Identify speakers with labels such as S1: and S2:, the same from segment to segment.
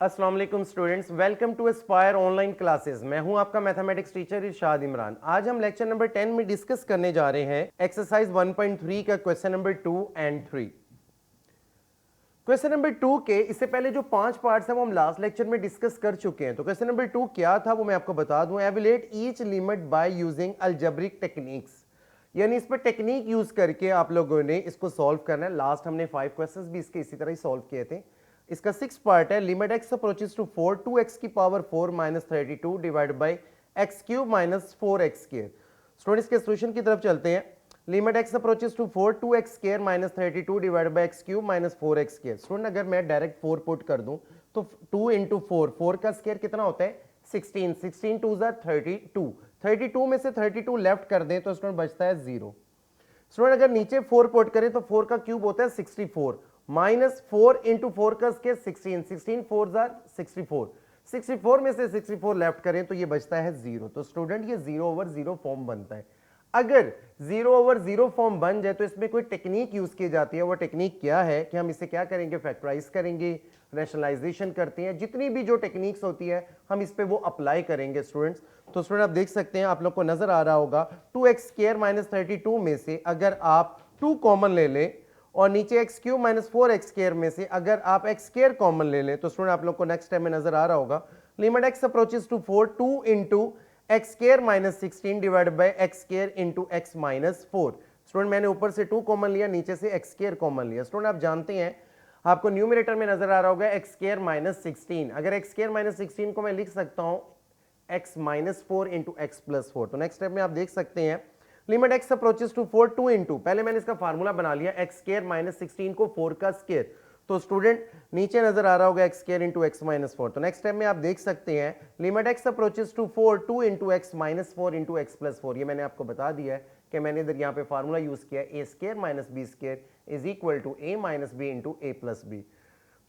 S1: अस्सलाम वालेकुम students, welcome to Aspire Online Classes. मैं हूं आपका मैथमेटिक्स टीचर इरशाद इमरान। आज हम लेक्चर नंबर 10 में डिस्कस करने जा रहे हैं एक्सरसाइज 1.3 का question number 2 and 3। Question number 2 के इससे पहले जो 5 पार्ट्स हैं वो हम लास्ट लेक्चर में डिस्कस कर चुके हैं। तो क्वेश्चन नंबर 2 क्या था वो मैं आपको बता दूं। Evaluate each limit by using algebraic techniques, यानी इस पर टेक्निक यूज करके आप लोगों ने इसको सॉल्व करना है। लास्ट हमने 5 क्वेश्चंस भी इसके इसी तरह ही सॉल्व किए थे। इसका 6 पार्ट है। Limit x approaches to 4 2x की power 4 minus 32 divide by x cube minus 4x square. Students के सॉल्यूशन की तरफ चलते हैं। Limit x approaches to 4 2x square minus 32 divide by x cube minus 4x square. Student अगर मैं direct 4 put कर दूं तो 2 इंटू 4 का स्क्वायर कितना होता है 16, 16 टू ज़ा 32, 32 में से 32 लेफ्ट कर दें तो स्टूडेंट बचता है 0। स्टूडेंट अगर नीचे 4 पुट करें तो 4 का क्यूब होता है 64 माइनस 4 इंटू 4 का स्क्वायर 16, 16 4 जार 64, 64 में से 64 लेफ्ट करें तो ये बचता है 0। तो स्टूडेंट ये 0/0 फॉर्म बनता है। अगर 0/0 फॉर्म बन जाए तो इसमें कोई टेक्निक यूज की जाती है। वो टेक्निक क्या है कि हम इसे क्या करेंगे, फैक्टराइज करेंगे, रैशनलाइजेशन करते हैं। जितनी भी जो टेक्निक्स होती है हम इस पे वो अप्लाई करेंगे स्टूडेंट्स। तो स्टूडेंट आप देख सकते हैं, आप लोग को नजर आ रहा होगा 2x स्क्वायर माइनस 32 में से अगर आप 2 कॉमन ले लें और नीचे x cube minus 4x square में से अगर आप एक्स स्क्वायर कॉमन ले लें तो स्टूडेंट आप लोग को नेक्स्ट स्टेप में नजर आ रहा होगा limit x approaches to 4 2 into x square minus 16 divide by x square into x minus 4। Student मैंने ऊपर से 2 कॉमन लिया, नीचे से एक्स स्क्वायर कॉमन लिया। स्टूडेंट आप जानते हैं, आपको न्यूमरेटर में नजर आ रहा होगा एक्स स्क्वायर माइनस 16। अगर एक्स स्क्वायर माइनस 16 को मैं लिख सकता हूं x minus 4 into x plus 4। तो नेक्स्ट स्टेप में आप देख सकते हैं limit x approaches to 4 2 into, पहले मैंने इसका फार्मूला बना लिया एक्स स्क्वायर माइनस 16 को 4 का स्क्वायर। तो स्टूडेंट नीचे नजर आ रहा होगा x square into x minus 4। तो नेक्स्ट स्टेप में आप देख सकते हैं limit x approaches to 4 2 into x minus 4 into x plus 4। ये मैंने आपको बता दिया है कि मैंने इधर यहाँ पे फार्मूला यूज किया a square minus b square is equal to a minus b into a plus b.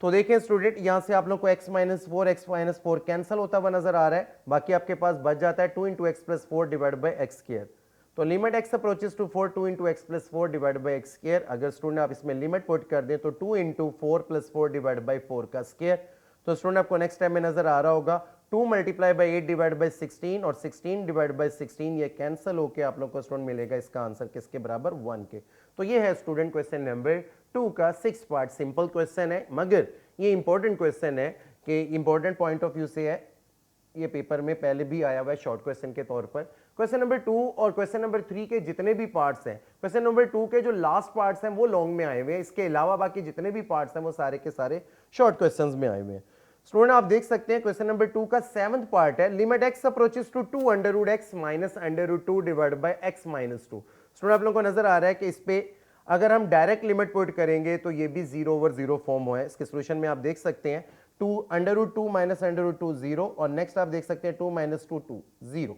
S1: तो देखें स्टूडेंट, यहां से आप लोग को x माइनस 4 कैंसिल होता हुआ नजर आ रहा है। बाकी आपके पास बच जाता है 2 into x plus 4 divide by x square. तो limit x approaches to 4 2 into x plus 4 divide by x square. अगर स्टूडेंट आप इसमें लिमिट पुट कर दें तो 2 इंटू 4 प्लस 4 डिवाइड बाई 4 का स्क्वायर। तो स्टूडेंट आपको नेक्स्ट टाइम में नजर आ रहा होगा 2 मल्टीप्लाई बाई 8 डिवाइड बाई 16 और 16 डिवाइड बाई 16 ये कैंसिल होकर आप लोग को स्टूडेंट मिलेगा इसका आंसर किसके बराबर 1 के। तो ये है स्टूडेंट क्वेश्चन नंबर 2 का 6 पार्ट। सिंपल क्वेश्चन है मगर ये इंपॉर्टेंट क्वेश्चन है कि इंपॉर्टेंट पॉइंट ऑफ व्यू से है। ये पेपर में पहले भी आया हुआ है शॉर्ट क्वेश्चन के तौर पर। क्वेश्चन नंबर 2 और क्वेश्चन नंबर 3 के जितने भी पार्ट्स हैं, क्वेश्चन नंबर 2 के जो लास्ट पार्ट्स हैं वो लॉन्ग में आए हुए हैं। इसके अलावा बाकी जितने भी पार्ट्स हैं वो सारे के सारे शॉर्ट क्वेश्चंस में आए हुए हैं। स्टूडेंट आप देख सकते हैं क्वेश्चन नंबर 2 का 7th पार्ट है limit x approaches to 2 under root x minus under root 2 divide by x minus 2। Student आप लोगों को नजर आ रहा है कि इस पे अगर हम डायरेक्ट लिमिट पुट करेंगे तो ये भी 0/0 फॉर्म है। इसके सोल्यूशन में आप देख सकते हैं 2 under root 2 minus under root 2 0 और नेक्स्ट आप देख सकते हैं 2 माइनस 2 2 0।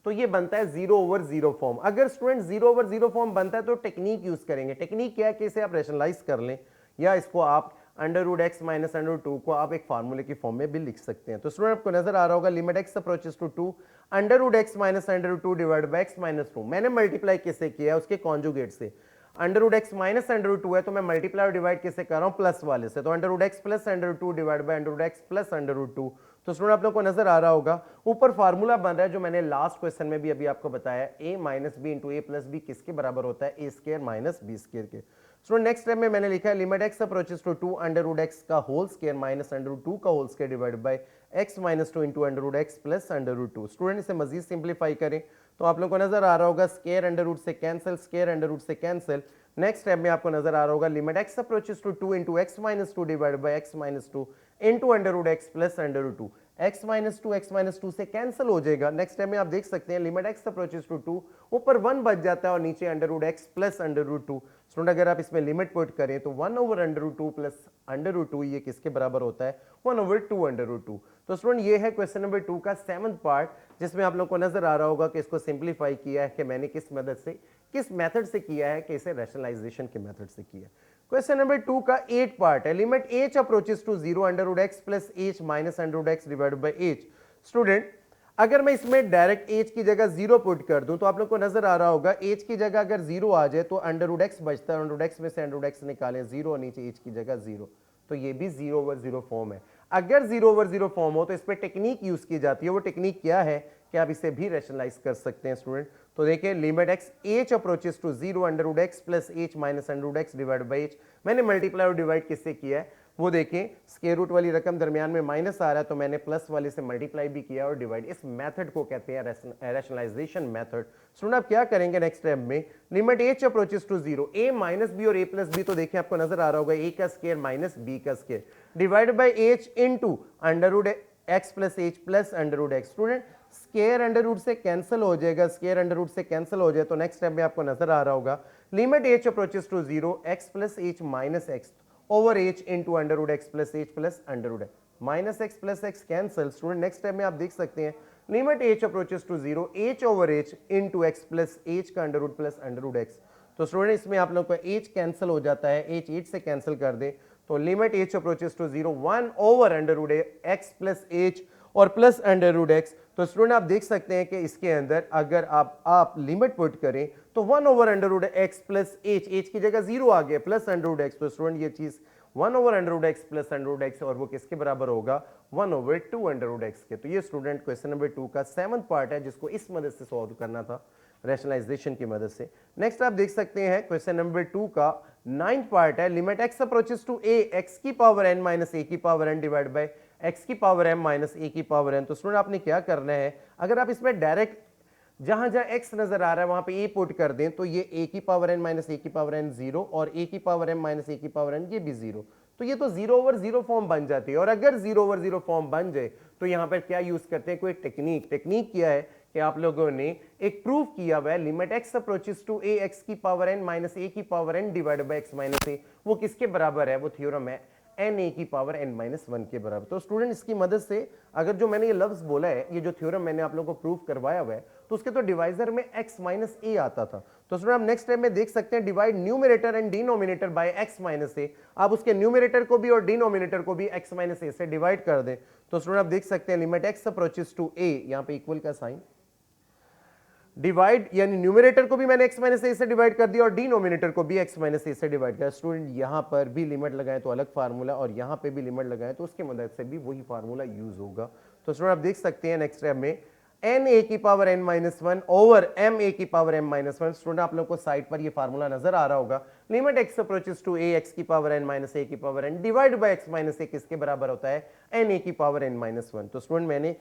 S1: तो ये बनता है 0/0 फॉर्म। अगर स्टूडेंट 0/0 फॉर्म बनता है तो टेक्निक यूज करेंगे। टेक्निक क्या है कि इसे आप रैशनलाइज कर लें या इसको आप under root x minus under root 2 को आप एक फार्मूले की फॉर्म में भी लिख सकते हैं। तो स्टूडेंट आपको नजर आ रहा होगा limit x approaches to 2 under root x minus under root 2 divide by x minus 2। मैंने मल्टीप्लाई किससे किया है, उसके कॉन्जुगेट से। Under root x minus under root 2 है तो मैं मल्टीप्लाई और डिवाइड किससे कर रहा हूं, प्लस वाले से। तो under root x plus under root 2 divide by under root x plus under root 2। तो स्टूडेंट आप लोग को नजर आ रहा होगा ऊपर फार्मूला बन रहा है जो मैंने लास्ट क्वेश्चन में भी अभी आपको बताया, a minus b into a plus b किसके बराबर होता है, a square minus b square के। स्टूडेंट नेक्स्ट स्टेप में मैंने लिखा है limit x approaches to 2 under root x का whole square minus under root 2 का whole square divide by x minus 2 into under root x plus under root 2। Student इसे मजीद simplify करें तो आप लोग को नजर आ रहा होगा स्क्वायर अंडर रूट से कैंसिल, स्क्वायर अंडर रूट से कैंसिल। नेक्स्ट स्टेप में आपको नजर आ रहा होगा limit x approaches to 2 into x minus 2 divide by x minus 2 into under root x plus under root 2। x minus 2 से कैंसिल हो जाएगा। नेक्स्ट स्टेप में आप देख सकते हैं लिमिट x अप्रोचेस टू 2 ऊपर 1 बच जाता है और नीचे under root x plus under root 2। Student अगर आप इसमें लिमिट पुट करें तो 1 over under root 2 plus under root 2 ये किसके बराबर होता है, 1 ओवर 2 अंडर रूट 2। तो स्टूडेंट ये है क्वेश्चन नंबर 2 का 7th पार्ट जिसमें आप लोग को नजर आ रहा होगा कि इसको सिंप्लीफाई किया है कि मैंने किस मदद से किस मेथड से किया है कि इसे रैशनलाइजेशन के मेथड से किया। क्वेश्चन नंबर 2 का 8 पार्ट है limit h approaches to 0 under root x plus h minus under root x divided by h। Student अगर मैं इसमें डायरेक्ट h की जगह 0 पुट कर दूं तो आप लोग को नजर आ रहा होगा h की जगह अगर 0 आ जाए तो अंडर रूट एक्स बचता है, अंडर रूट एक्स में से अंडर रूट एक्स निकालें 0 और नीचे h की जगह 0। तो ये भी 0/0 फॉर्म है। अगर 0/0 फॉर्म हो तो इस पर टेक्निक यूज की जाती है। वो टेक्निक क्या है कि आप इसे भी रैशनलाइज कर सकते हैं स्टूडेंट। तो देखिए limit x h approaches to 0 under root x plus h minus under root x divide by h। मैंने मल्टीप्लाई और डिवाइड किससे किया है वो देखें, स्क्वायर रूट वाली रकम दरमियान में माइनस आ रहा है तो मैंने प्लस वाले से मल्टीप्लाई भी किया और डिवाइड। इस मेथड को कहते हैं रैशनलाइजेशन मेथड। स्टूडेंट आप क्या करेंगे नेक्स्ट स्टेप में, limit h approaches to 0 a minus b और a प्लस बी, तो देखिए आपको नजर आ रहा होगा a का स्क्वायर माइनस b का square divide by h into under root x plus h plus under root x. Student square under root से कैंसिल हो जाएगा, स्क्वायर अंडर रूट से कैंसिल हो जाए तो नेक्स्ट स्टेप में आपको नजर आ रहा होगा limit h approaches to 0 x plus h minus x over h into under root x plus h plus under root minus x plus x cancel. Student next step में आप देख सकते हैं limit h approaches to 0 h over h into x plus h का under root plus under root x। तो student इसमें आप लोग का h कैंसिल हो जाता है, h से कैंसिल कर दे तो limit h approaches to 0 1 over under root x plus h और प्लस अंडर रूट एक्स। तो स्टूडेंट आप देख सकते हैं कि इसके अंदर अगर आप लिमिट पुट करें तो 1 over under root x plus h की जगह 0 आ गया प्लस अंडर रूट एक्स। तो स्टूडेंट ये चीज 1 over under root x plus under root x और वो किसके बराबर होगा 1 ओवर 2 अंडर रूट एक्स के। तो ये स्टूडेंट क्वेश्चन नंबर 2 का 7th पार्ट है जिसको इस मदद से सॉल्व करना था रैशनलाइजेशन की मदद से। नेक्स्ट आप देख सकते हैं क्वेश्चन नंबर 2 का 9th पार्ट है limit x approaches to a x की पावर n माइनस a की power n divide by x की पावर m माइनस a की पावर n। तो स्टूडेंट आपने क्या करना है, अगर आप इसमें डायरेक्ट जहां जहां x नजर आ रहा है वहां पे a पुट कर दें तो ये a की पावर n माइनस a की पावर n 0 और a की पावर m माइनस a की पावर n ये भी 0। तो ये तो 0/0 फॉर्म बन जाती है और अगर 0/0 फॉर्म बन जाए तो यहां पर क्या यूज करते हैं, कोई टेक्निक क्या है कि आप लोगों ने एक प्रूफ किया हुआ है limit x approaches to a x की पावर n माइनस a की power n divide by x minus a, वो किसके बराबर है, वो थ्योरम है n a की पावर n माइनस 1 के बराबर। तो स्टूडेंट इसकी मदद से अगर जो मैंने ये लफ्ज बोला है, ये जो थ्योरम मैंने आप लोगों को प्रूफ करवाया हुआ है, तो उसके तो डिवाइजर में x माइनस a आता था। तो स्टूडेंट आप नेक्स्ट स्टेप में देख सकते हैं divide numerator and denominator by x minus a। आप उसके न्यूमरेटर को भी और डिनोमिनेटर को भी x माइनस a से डिवाइड कर दें तो स्टूडेंट आप देख सकते हैं limit x approaches to a, यहां पे इक्वल का साइन डिवाइड, यानी न्यूमरेटर को भी मैंने x माइनस ए से डिवाइड कर दिया और डिनोमिनेटर को भी x माइनस ए से डिवाइड किया। स्टूडेंट यहां पर भी लिमिट लगाएं तो अलग फार्मूला और यहां पे भी लिमिट लगाएं तो उसकी मदद से भी वही फार्मूला यूज होगा। तो स्टूडेंट आप देख सकते हैं नेक्स्ट स्टेप में एन ए की power n minus 1 over m a की पावर m माइनस 1। स्टूडेंट आप लोग को साइड पर ये फार्मूला नजर आ रहा होगा limit x approaches to a x की पावर n माइनस a की power n divide by x minus a किसके बराबर होता है n a की पावर n माइनस 1। तो स्टूडेंट मैंने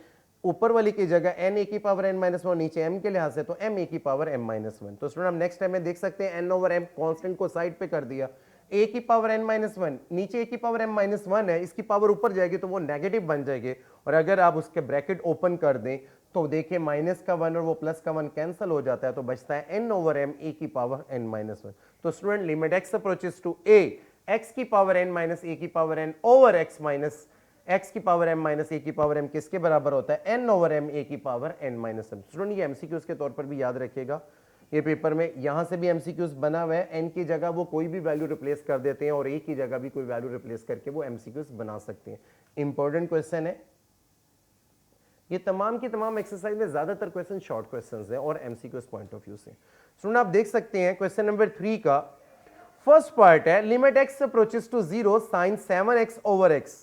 S1: ऊपर वाली की जगह n a की पावर n माइनस 1 नीचे m के लिहाज से तो m a की पावर m माइनस 1। तो स्टूडेंट हम नेक्स्ट टाइम में देख सकते हैं n ओवर m कांस्टेंट को साइड पे कर दिया, a की पावर n माइनस 1 नीचे a की पावर m माइनस 1 है, इसकी पावर ऊपर जाएगी तो वो नेगेटिव बन जाएगी और अगर आप उसके ब्रैकेट ओपन कर दें तो देखिए माइनस का 1 और वो प्लस का 1 कैंसिल हो जाता है तो बचता है n ओवर m a की पावर n माइनस 1। तो student limit x approaches to a x की पावर n माइनस a की power n over x minus x की पावर m माइनस a की पावर m किसके बराबर होता है n ओवर m a की पावर n माइनस 1। स्टूडेंट ये एमसीक्यूज के तौर पर भी याद रखिएगा, ये पेपर में यहां से भी एमसीक्यूज बना हुआ है, n की जगह वो कोई भी वैल्यू रिप्लेस कर देते हैं और a की जगह भी कोई वैल्यू रिप्लेस करके वो एमसीक्यूज बना सकते हैं। इंपॉर्टेंट क्वेश्चन है ये, तमाम की तमाम एक्सरसाइज में ज्यादातर क्वेश्चन शॉर्ट क्वेश्चंस हैं और एमसीक्यूज पॉइंट ऑफ व्यू से। स्टूडेंट आप देख सकते हैं क्वेश्चन नंबर 3 का फर्स्ट पार्ट है limit x approaches to 0 sin 7x over x।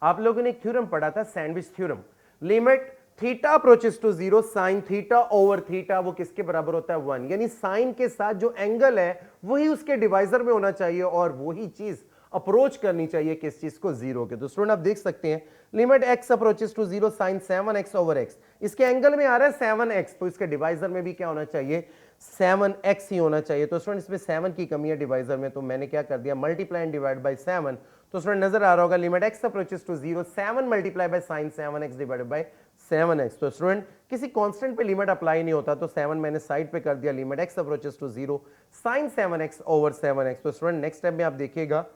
S1: आप लोगों ने एक थ्योरम पढ़ा था sandwich theorem, limit theta approaches to 0 sin theta over theta, वो किसके बराबर होता है 1, यानी साइन के साथ जो एंगल है वही उसके डिवाइजर में होना चाहिए और वही चीज अप्रोच करनी चाहिए किस चीज को, 0 के। तो स्टूडेंट आप देख सकते हैं limit x approaches to 0 sin 7x over x, इसके एंगल में आ रहा है 7x तो इसके डिवाइजर में भी क्या होना चाहिए 7x ही होना चाहिए। तो स्टूडेंट इसमें 7 की कमी है डिवाइजर में तो मैंने क्या कर दिया मल्टीप्लाई एंड डिवाइड बाय 7। तो स्टूडेंट नजर आ रहा होगा limit x approaches to 0 7 multiply by sin 7x divided by 7x। तो स्टूडेंट किसी कांस्टेंट पे लिमिट अप्लाई नहीं होता तो 7 मैंने साइड पे कर दिया, limit x approaches to 0 sin 7x over 7x। तो स्टूडेंट नेक्स्ट स्टेप में आप देखिएगा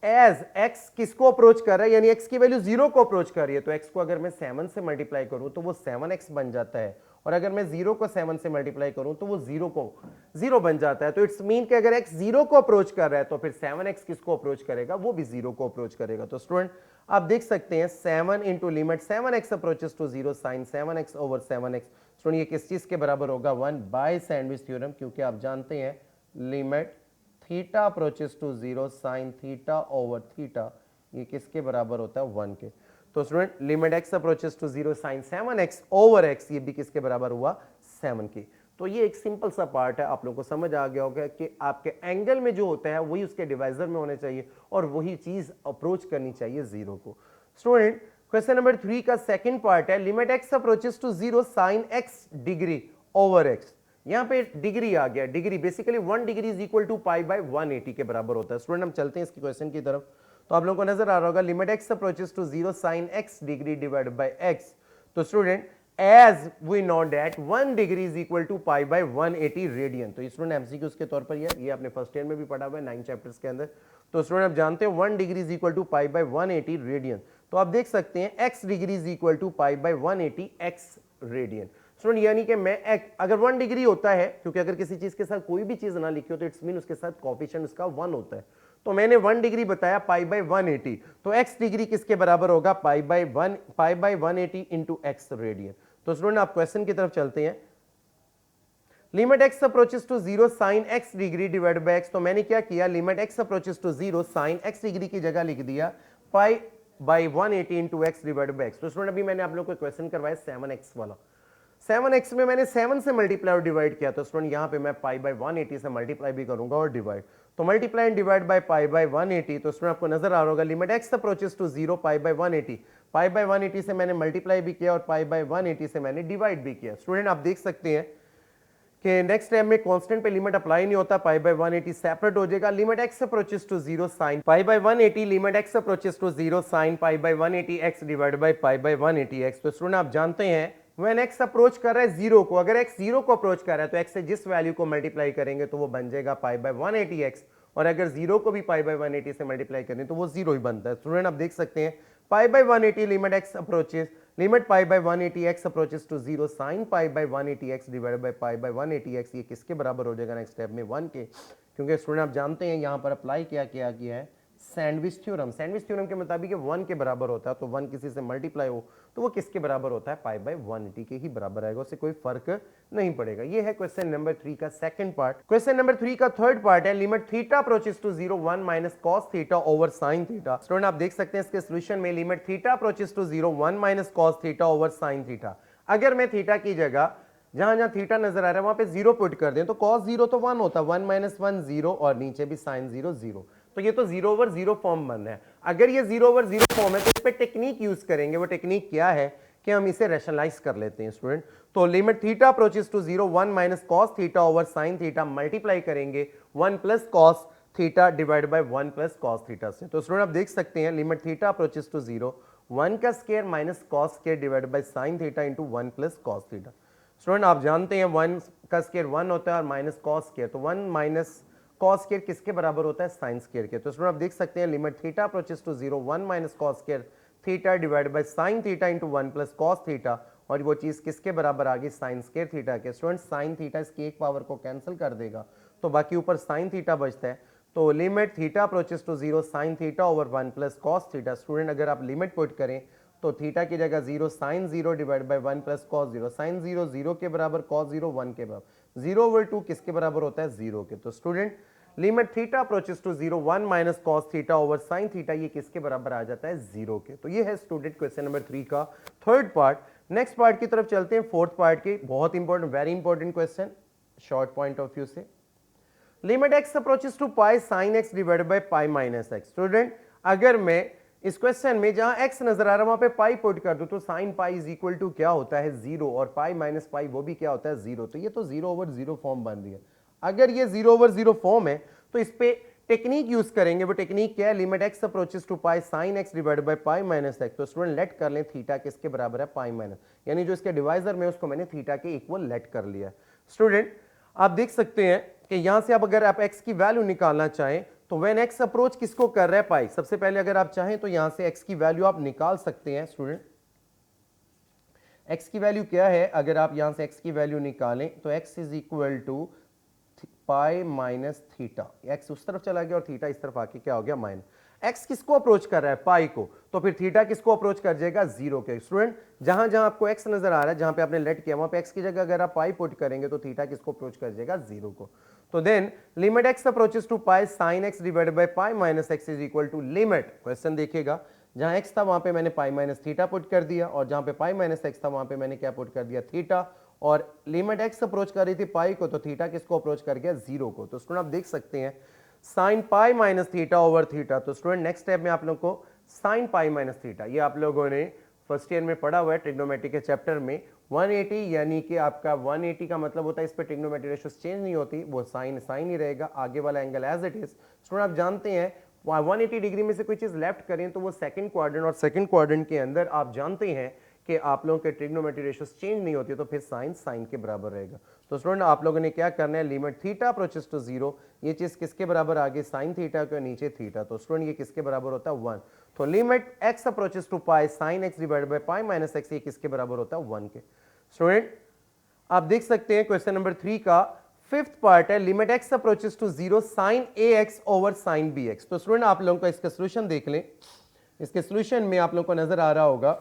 S1: एज x किसको अप्रोच कर रहा है, यानी x की वैल्यू 0 को अप्रोच कर रही है तो x को अगर मैं 7 से मल्टीप्लाई करूं तो वो 7x बन जाता है और अगर मैं 0 को 7 से मल्टीप्लाई करूं तो वो 0 बन जाता है। तो इट्स मीन कि अगर x 0 को अप्रोच कर रहा है तो फिर 7x किसको अप्रोच करेगा, वो भी 0 को अप्रोच करेगा। तो स्टूडेंट आप देख सकते हैं 7 into limit 7x approaches to 0 sin 7x over 7x। Student ये किस चीज के बराबर होगा 1 बाय सैंडविच थ्योरम, क्योंकि आप जानते हैं limit theta approaches to 0 sin theta over theta ये किसके बराबर होता है 1 के। तो student limit x approaches to 0 sine 7x over x, ये भी किसके बराबर हुआ 7 की। तो ये एक सिंपल सा पार्ट है, आप लोगों को समझ आ गया होगा कि आपके एंगल में जो होता है वही उसके डिवाइजर में होने चाहिए और वही चीज अप्रोच करनी चाहिए जीरो को। स्टूडेंट क्वेश्चन नंबर 3 का सेकंड पार्ट है limit x approaches to 0 sine x degree over x। यहां पे डिग्री आ गया, degree basically 1 degree is equal to pi by 180 के बराबर होता है। स्टूडेंट हम चलते हैं इसकी क्वेश्चन की तरफ, तो आप लोगों को नजर आ रहा होगा limit x approaches to 0 sine x degree divided by x। तो student as we know that 1 degree is equal to pi by 180 radian. तो स्टूडेंट एमसीक्यूज के तौर पर ये आपने फर्स्ट ईयर में भी पढ़ा हुआ है 9 चैप्टर्स के अंदर। तो स्टूडेंट आप जानते हैं 1 degree is equal to pi by 180 radian. तो आप देख सकते हैं x degree is equal to pi by 180 x radian. Student यानी कि मैं अगर 1 डिग्री होता है, क्योंकि अगर किसी चीज के साथ कोई भी चीज ना लिखी हो तो इट्स मीन उसके साथ कोएफिशिएंट उसका 1 होता है। तो मैंने 1 डिग्री बताया पाई बाय 180, तो x डिग्री किसके बराबर होगा pi by 180 into x radian. तो स्टूडेंट आप क्वेश्चन की तरफ चलते हैं। Limit x approaches to 0 sine x degree divided by x। तो मैंने क्या किया, limit x approaches to 0 sine x degree की जगह लिख दिया pi by 180 into x divided by x। तो स्टूडेंट अभी मैंने आप लोगों को क्वेश्चन करवाया 7x वाला, 7x में मैंने 7 से मल्टीप्लाई और डिवाइड किया। तो स्टूडेंट यहां पे मैं पाई बाय 180 से मल्टीप्लाई भी करूंगा और डिवाइड, तो multiply and divide by pi by 180। तो स्टूडेंट आपको नजर आ रहा होगा limit x approaches to 0 pi by 180, pi by 180 से मैंने मल्टीप्लाई भी किया और पाई बाय 180 से मैंने डिवाइड भी किया। स्टूडेंट आप देख सकते हैं कि नेक्स्ट स्टेप में कांस्टेंट पे लिमिट अप्लाई नहीं होता, पाई बाय 180 सेपरेट हो जाएगा। Limit x approaches to 0 sine pi by 180, limit x approaches to 0 sine pi by 180 x divided by pi by 180 x। तो स्टूडेंट आप जानते हैं व्हेन x अप्रोच कर रहा है जीरो को, अगर x जीरो को अप्रोच कर रहा है तो x से जिस वैल्यू को मल्टीप्लाई करेंगे तो वो बन जाएगा पाई बाय 180 x, और अगर जीरो को भी पाई बाय 180 से मल्टीप्लाई करें तो वो जीरो ही बनता है। स्टूडेंट आप देख सकते हैं pi by 180 limit x approaches, limit pi by 180 x approaches to 0 sine pi by 180 x divided by pi by 180 x। ये किसके बराबर हो जाएगा नेक्स्ट स्टेप में 1 के, क्योंकि स्टूडेंट आप जानते हैं यहां पर अप्लाई क्या किया है सैंडविच थ्योरम। सैंडविच थ्योरम के मुताबिक 1 के बराबर होता है, तो 1 किसी से मल्टीप्लाई हो तो वो किसके बराबर होता है पाई बाय 180 के ही बराबर आएगा, उससे कोई फर्क नहीं पड़ेगा। ये है क्वेश्चन नंबर 3 का सेकंड पार्ट। क्वेश्चन नंबर 3 का थर्ड पार्ट है limit theta approaches to 0 1 minus cos theta over sine theta. Student आप देख सकते हैं इसके सॉल्यूशन में limit theta approaches to 0 1 minus cos theta over sine theta. अगर मैं थीटा की जगह जहां जहां थीटा नजर आ रहा है वहां पे जीरो पुट कर दें तो कॉस जीरो तो 1 होता है, 1 माइनस 1 0 और नीचे भी साइन 0 0, तो ये तो 0 ओवर 0 फॉर्म बन रहा है। अगर ये 0 ओवर 0 फॉर्म है तो इस पे टेक्निक यूज करेंगे। वो टेक्निक क्या है कि हम इसे रैशनलाइज कर लेते हैं स्टूडेंट। तो limit theta approaches to 0 1 minus cos theta over sine theta multiply करेंगे 1 plus cos theta divide by 1 plus cos theta से। तो स्टूडेंट आप देख सकते हैं लिमिट थीटा अप्रोचेस टू 0 1 का square minus cos square divide by sine theta into 1 plus cos theta. Student आप जानते हैं 1 का स्क्वायर 1 होता है और माइनस कॉस स्क्वायर, तो 1 माइनस कॉस स्क्वायर किसके बराबर होता है साइन स्क्वायर के। तो स्टूडेंट आप देख सकते हैं limit theta approaches to 0 1 minus cos square theta divide by sine theta into 1 plus cos theta, और वो चीज किसके बराबर आ गई साइन स्क्वायर थीटा के। स्टूडेंट साइन थीटा इसकी एक पावर को कैंसिल कर देगा तो बाकी ऊपर साइन थीटा बचता है। तो limit theta approaches to 0 sine theta over 1 plus cos theta. Student अगर आप लिमिट पुट करें तो थीटा की जगह 0 sine 0 divide by 1 plus cos 0, sine 0 0 के बराबर, कॉस 0 1 के बराबर, 0 ओवर 2 किसके बराबर होता है 0 के। तो student limit theta approaches to 0 1 minus cos theta over sine theta ये किसके बराबर आ जाता है 0 के। तो ये है स्टूडेंट क्वेश्चन नंबर 3 का थर्ड पार्ट। नेक्स्ट पार्ट की तरफ चलते हैं, फोर्थ पार्ट के, बहुत important, very important question short point of view से। Limit x approaches to pi sine x divided by pi minus x। Student अगर मैं इस क्वेश्चन में जहां x नजर आ रहा है वहां पे पाई पुट कर दूं तो sine pi is equal to क्या होता है 0, और पाई माइनस पाई वो भी क्या होता है 0। तो ये तो 0 ओवर 0 फॉर्म बन रही है। अगर ये 0 ओवर 0 फॉर्म है तो इस पे टेक्निक यूज करेंगे। वो टेक्निक क्या है, limit x approaches to pi sine x divided by pi minus x। तो स्टूडेंट लेट कर लें थीटा किसके बराबर है पाई माइनस, यानी जो इसके डिवाइजर में उसको मैंने थीटा के इक्वल लेट कर लिया। स्टूडेंट आप देख सकते हैं कि यहां से अब अगर आप x की वैल्यू निकालना चाहें तो व्हेन x अप्रोच किसको कर रहा है पाई, सबसे पहले अगर आप चाहें तो यहां से x की वैल्यू आप निकाल सकते हैं। स्टूडेंट x की वैल्यू क्या है, अगर आप यहां से x की वैल्यू निकालें तो x is equal to pi minus theta. x उस तरफ चला गया और थीटा इस तरफ आके क्या हो गया माइनस। x किसको अप्रोच कर रहा है पाई को, तो फिर थीटा किसको अप्रोच कर जाएगा 0 के। स्टूडेंट जहां जहां आपको x नजर आ रहा है, जहां पे आपने लेट किया वहां पे x की जगह अगर आप पाई पुट करेंगे तो थीटा किसको अप्रोच कर जाएगा 0 को। तो then limit x approaches to pi sine x divided by pi minus x is equal to limit, question देखिएगा, जहां x था वहां पे मैंने पाई माइनस थीटा पुट कर दिया, और जहां पे पाई माइनस x था वहां पे मैंने क्या पुट कर दिया, थीटा। और लिमिट x अप्रोच कर रही थी पाई को, तो थीटा किसको अप्रोच कर गया, 0 को। तो स्टूडेंट आप देख सकते हैं sine pi minus theta over theta. तो स्टूडेंट नेक्स्ट स्टेप में आप लोग को साइन पाई माइनस थीटा, ये आप लोगों ने फर्स्ट ईयर में पढ़ा हुआ है ट्रिग्नोमेट्री के चैप्टर में। 180 यानी कि आपका 180 का मतलब होता है इस पे ट्रिग्नोमेट्री रेशियोस चेंज नहीं होती, वो साइन साइन ही रहेगा, आगे वाला angle as it is. Student आप जानते हैं 180 डिग्री में से कोई चीज लेफ्ट करें तो वो सेकंड क्वाड्रेंट, और सेकंड क्वाड्रेंट के अंदर आप जानते हैं कि आप लोगों के ट्रिग्नोमेट्री रेशियोस चेंज नहीं होती, तो फिर साइन साइन के बराबर रहेगा। तो स्टूडेंट आप लोगों ने क्या करना है, लिमिट थीटा अप्रोचेस टू 0, ये चीज किसके बराबर आ गई, साइन थीटा के नीचे थीटा। तो स्टूडेंट ये किसके बराबर होता है, 1। तो limit x approaches to pi sine x divided by pi minus x, ये किसके बराबर होता है, 1 के। स्टूडेंट आप देख सकते हैं क्वेश्चन नंबर 3 का फिफ्थ पार्ट है, limit x approaches to 0 sine ax over sine bx। तो स्टूडेंट आप लोगों को इसका सॉल्यूशन देख लें। इसके सॉल्यूशन में आप लोगों को नजर आ रहा होगा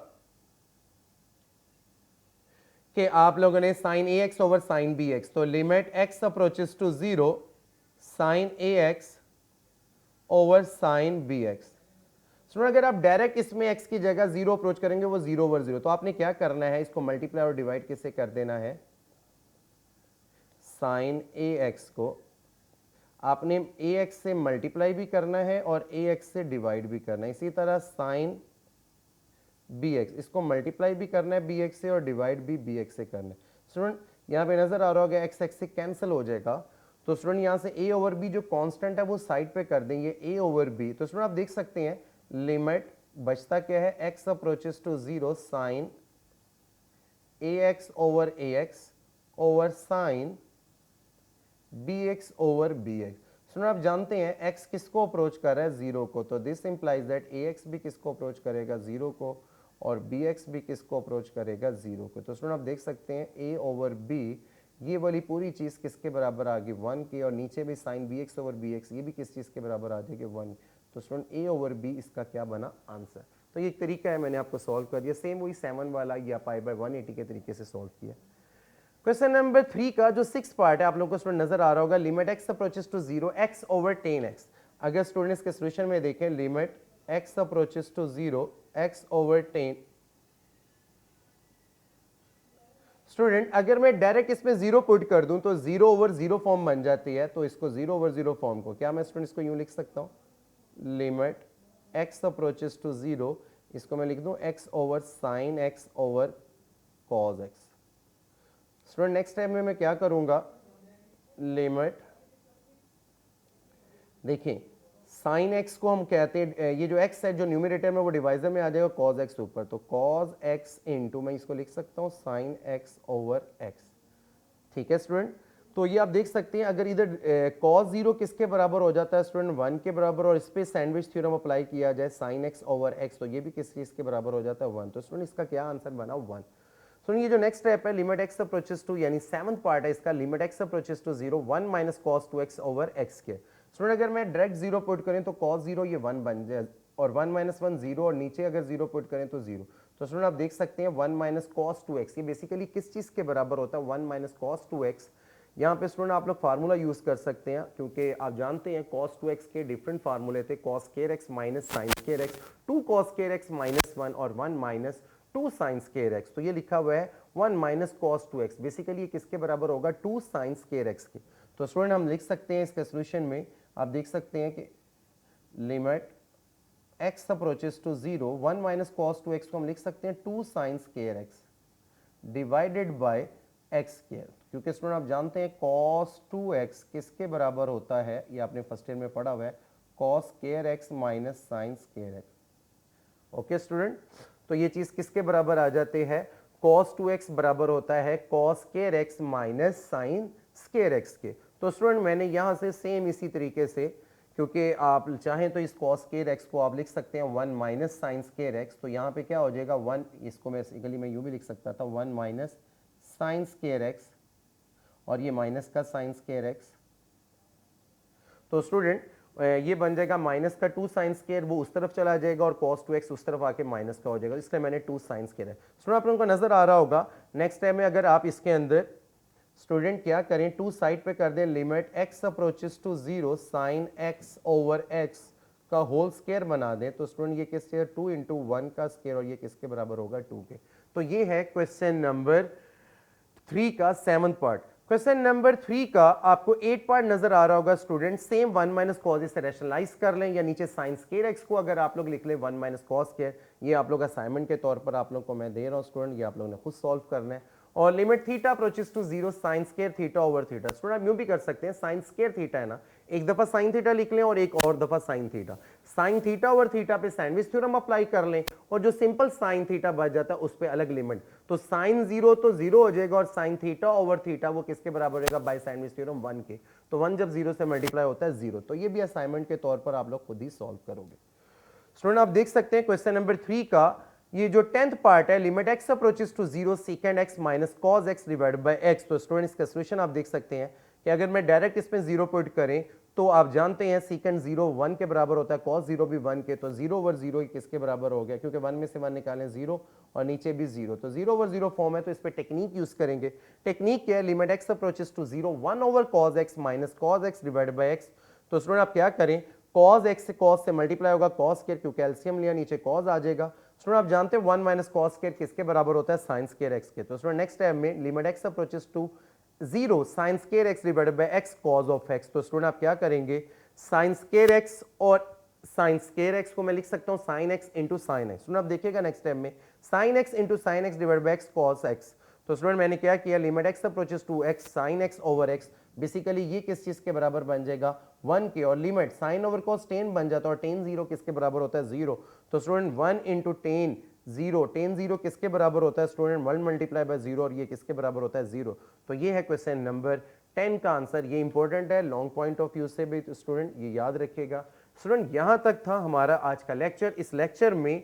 S1: कि आप लोगों ने sine ax over sine bx, तो limit x approaches to 0 sine ax over sine bx। Student अगर आप डायरेक्ट इसमें x की जगह 0 अप्रोच करेंगे, वो 0 ओवर 0, तो आपने क्या करना है, इसको मल्टीप्लाई और डिवाइड किससे कर देना है, साइन ax को आपने ax से मल्टीप्लाई भी करना है और ax से डिवाइड भी करना है। इसी तरह साइन bx, इसको मल्टीप्लाई भी करना है bx से और डिवाइड भी bx से करना है। स्टूडेंट यहाँ पे नजर आ रहा होगा x x से कैंसिल हो जाएगा, तो स्टूडेंट यहाँ से a ओवर b जो कांस्टेंट है वो साइड पे कर देंगे, a ओवर b। तो स्टूडेंट आप देख सकते हैं लिमिट बचता क्या है, x approaches to 0 sine ax over ax over sine bx over bx। Student आप जानते हैं x किसको अप्रोच कर रहा है, 0 को, तो दिस इंप्लाइज दैट ax भी किसको अप्रोच करेगा, 0 को, और bx भी किसको अप्रोच करेगा, 0 को। तो स्टूडेंट आप देख सकते हैं a ओवर b, ये वाली पूरी चीज किसके बराबर आ गई, 1 के, और नीचे भी साइन bx ओवर bx, ये भी किस चीज के बराबर आ जाएगी, 1। तो स्टूडेंट a ओवर b इसका क्या बना, आंसर। तो ये एक तरीका है, मैंने आपको सॉल्व कर दिया, सेम वही 7 वाला या पाई बाय 180 के तरीके से सॉल्व किया। क्वेश्चन नंबर 3 का जो 6 पार्ट है आप लोगों को स्टूडेंट नजर आ रहा होगा, limit x approaches to 0 x over 10x। अगर स्टूडेंट्स के सॉल्यूशन में देखें, limit x approaches to 0 x over 10। Student अगर मैं डायरेक्ट इसमें 0 पुट कर दूं तो 0 ओवर 0 फॉर्म बन जाती है, तो इसको 0 ओवर 0 फॉर्म को क्या मैं स्टूडेंट्स को यूं लिख सकता हूं, लिमिट x अप्रोचेस टू 0, इसको मैं लिख दूं x over sine x over cos x। Student next time में मैं क्या करूंगा, लिमिट देखिए साइन x को हम कहते हैं, ये जो x है जो न्यूमरेटर में वो डिवाइजर में आ जाएगा cos x ऊपर, तो cos x इंटू मैं इसको लिख सकता हूं साइन x ओवर x। ठीक है स्टूडेंट, तो ये आप देख सकते हैं अगर इधर cos 0 किसके बराबर हो जाता है स्टूडेंट, 1 के बराबर, और इस पे सैंडविच थ्योरम अप्लाई किया जाए साइन x ओवर x, तो ये भी किस चीज के बराबर हो जाता है, 1। तो स्टूडेंट इसका क्या आंसर बना, 1। तो ये जो नेक्स्ट स्टेप है, लिमिट x अप्रोचेस टू, यानी 7th पार्ट है इसका, limit x approaches to 0 1 minus cos 2x over x के। स्टूडेंट अगर मैं डायरेक्ट 0 पुट करें तो cos 0 ये 1 बन जाए, और 1 माइनस 1 0, और नीचे अगर 0 पुट करें तो 0। तो स्टूडेंट आप देख सकते हैं 1 माइनस cos 2x, ये बेसिकली किस चीज के बराबर होता है, 1 माइनस cos 2x। यहाँ पे स्टूडेंट आप लोग फार्मूला यूज कर सकते हैं, क्योंकि आप जानते हैं cos 2x के डिफरेंट फार्मूले थे, cos square x minus sin square x, 2 cos square x minus 1 और 1 माइनस 2 sin square x। तो ये लिखा हुआ है 1 माइनस cos 2x, बेसिकली ये किसके बराबर होगा, 2 sin square x के। तो स्टूडेंट हम लिख सकते हैं इसके सॉल्यूशन में, आप देख सकते हैं कि limit x approaches to 0 1 minus cos 2x को हम लिख सकते हैं 2 sin square x divided by x square, क्योंकि स्टूडेंट आप जानते हैं cos 2x किसके बराबर होता है, ये आपने फर्स्ट ईयर में पढ़ा हुआ है, cos square x minus sin square x। Okay student, तो ये चीज किसके बराबर आ जाते हैं, cos 2x बराबर होता है cos square x minus sin square x के। तो स्टूडेंट मैंने यहां से सेम इसी तरीके से, क्योंकि आप चाहें तो इस cos square x को आप लिख सकते हैं 1 माइनस sin square x, तो यहाँ पे क्या हो जाएगा 1, इसको मैं बेसिकली मैं यूं भी लिख सकता था 1 माइनस sin square x, और ये माइनस का sin square x। तो स्टूडेंट ये बन जाएगा माइनस का 2 sin square, वो उस तरफ चला जाएगा, और cos 2x उस तरफ आके माइनस का हो जाएगा, इसलिए मैंने 2 sin square है। स्टूडेंट आप लोगों को नजर आ रहा होगा, नेक्स्ट टाइम में अगर आप इसके अंदर स्टूडेंट क्या करें, 2 साइड पे कर दें, limit x approaches to 0 sin x over x का होल स्क्वायर बना दें तो स्टूडेंट ये किसके 2 इंटू 1 का स्क्वायर और ये किसके बराबर होगा 2 के। तो ये है क्वेश्चन नंबर 3 का 7th पार्ट। क्वेश्चन नंबर 3 का आपको 8 पार्ट नजर आ रहा होगा स्टूडेंट। सेम 1 माइनस कॉज से रैशनलाइज कर लें या नीचे साइन स्क्वायर एक्स को अगर आप लोग लिख लें 1 माइनस कॉस स्क्वायर। ये आप लोग असाइनमेंट के तौर पर आप लोग को मैं दे रहा हूं स्टूडेंट, ये आप लोगों ने खुद सॉल्व करना है। और limit theta approaches to 0 sine square theta over theta. Student आप यूं भी कर सकते हैं, साइन स्क्वायर थीटा है ना, एक दफा साइन थीटा लिख लें और एक और दफा sine theta. Sign theta over theta पे सैंडविच थ्योरम अप्लाई कर लें और जो सिंपल साइन थीटा बच जाता है उस पे अलग लिमिट। तो साइन 0 तो 0 हो जाएगा और साइन थीटा ओवर थीटा वो किसके बराबर होगा बाय सैंडविच थ्योरम 1 के। तो 1 जब 0 से मल्टीप्लाई होता है 0। तो ये भी असाइनमेंट के तौर पर आप लोग खुद ही सॉल्व करोगे। स्टूडेंट आप देख सकते हैं क्वेश्चन नंबर 3 का ये जो 10th पार्ट है, limit x approaches to 0 second x minus cos x divided by x। तो स्टूडेंट इसका सॉल्यूशन आप देख सकते हैं कि अगर मैं डायरेक्ट इसमें 0 पुट करें तो आप जानते हैं सेकंड 0 1 के बराबर होता है, cos 0 भी 1 के। तो 0 ओवर 0 किसके बराबर हो गया, क्योंकि 1 में से 1 निकालें 0 और नीचे भी 0, तो 0 ओवर 0 फॉर्म है। तो इस पे टेक्निक यूज करेंगे। टेक्निक क्या है, limit x approaches to 0 1 over cos x minus cos x divided by x। तो स्टूडेंट आप क्या करें, cos x से cos से मल्टीप्लाई होगा cos स्क्वायर, क्योंकि एलसीएम लिया नीचे cos आ जाएगा। स्टूडेंट आप जानते हैं 1 माइनस cos स्क्वायर किसके बराबर होता है, sin स्क्वायर x के। तो स्टूडेंट नेक्स्ट टाइम में limit x approaches to 0 sin square x divided by x cos of x। तो स्टूडेंट आप क्या करेंगे, sin स्क्वायर x और sin स्क्वायर x को मैं लिख सकता हूं sin x into sin x। Student आप देखिएगा नेक्स्ट टाइम में sin x into sin x divided by x cos x। तो स्टूडेंट मैंने क्या किया, limit x approaches to x sin x over x, basically ये किस चीज के बराबर बन जाएगा 1 के, और limit sine over cos tan बन जाता है और tan 0 किसके बराबर होता है 0। तो स्टूडेंट 1 इंटू tan 0, tan 0 किसके बराबर होता है स्टूडेंट 1 मल्टीप्लाई बाय 0 और ये किसके बराबर होता है 0। तो ये है क्वेश्चन नंबर 10 का आंसर। ये इंपॉर्टेंट है लॉन्ग पॉइंट ऑफ व्यू से भी, तो स्टूडेंट ये याद रखिएगा। स्टूडेंट यहां तक था हमारा आज का लेक्चर। इस लेक्चर में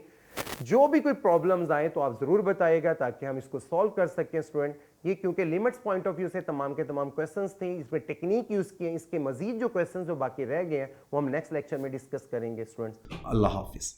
S1: जो भी कोई प्रॉब्लम्स आए तो आप जरूर बताइएगा ताकि हम इसको सॉल्व कर सकें स्टूडेंट। ये क्योंकि लिमिट्स पॉइंट ऑफ व्यू से तमाम के तमाम क्वेश्चंस थे, इसमें टेक्निक यूज किए। इसके मजीद जो क्वेश्चंस जो बाकी रह गए हैं वो हम नेक्स्ट लेक्चर में डिस्कस करेंगे स्टूडेंट्स।
S2: अल्लाह हाफिज।